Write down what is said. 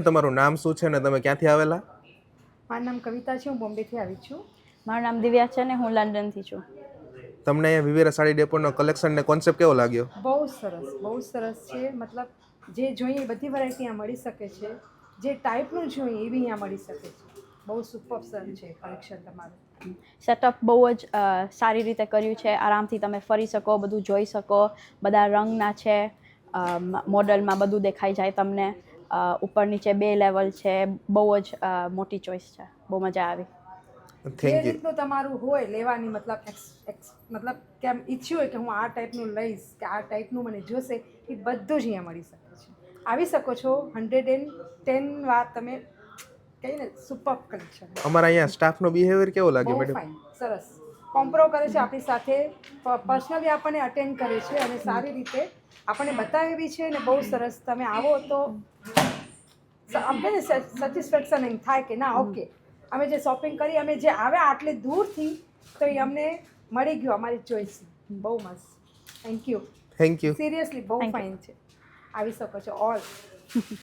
તમારું નામ શું છે અને તમે ક્યાંથી આવેલા? મારું નામ કવિતા છે, હું બોમ્બેથી આવી છું. મારું નામ દિવ્યા છે ને હું લંડનથી છું. તમને અહીંયા વિવેરા સાડી ડેપોનો કલેક્શન ને કોન્સેપ્ટ કેવો લાગ્યો? બહુ સરસ છે. મતલબ જે જોઈએ એ બધી વેરાયટી અહીંયા મળી શકે છે. જે ટાઈપનું જોઈએ એ બી અહીંયા મળી શકે છે. બહુ સુપર સર છે કલેક્શન તમારું. સેટઅપ બહુ જ સારી રીતે કર્યું છે. આરામથી તમે ફરી શકો, બધું જોઈ શકો. બધા રંગના છે, મોડલમાં બધું દેખાઈ જાય તમને. ઉપર નીચે 2 લેવલ છે. બહુ જ મોટી ચોઈસ છે. બહુ મજા આવી. જે થેન્ક યુ. રીતનું તમારું હોય લેવાની મતલબ કેમ ઈચ્છ્યું હોય કે હું આ ટાઈપનું લઈશ કે આ ટાઈપનું મને જોશે, એ બધું જ અહીંયા મળી શકે છે. આવી શકો છો. 110 વાર તમે કહીને સુપર કલેક્શન. અમારા અહીંયા સ્ટાફનો બિહેવિયર કેવો લાગ્યો બહુ મેડમ? ફાઇન, સરસ. કોમ્પ્રો કરે છે આપણી સાથે, પર્સનલી આપણને અટેન્ડ કરે છે અને સારી રીતે આપણને બતાવે બી છે ને બહુ સરસ. તમે આવો તો અમને સેટિસ્ફેક્શન એમ થાય કે ના ઓકે, અમે જે શોપિંગ કરી, અમે જે આવ્યા આટલે દૂરથી, તો એ અમને મળી ગયું અમારી ચોઈસ. બહુ મસ્ત. Thank you. Thank you. Seriously બહુ ફાઇન છે. આવી શકો છો ઓલ.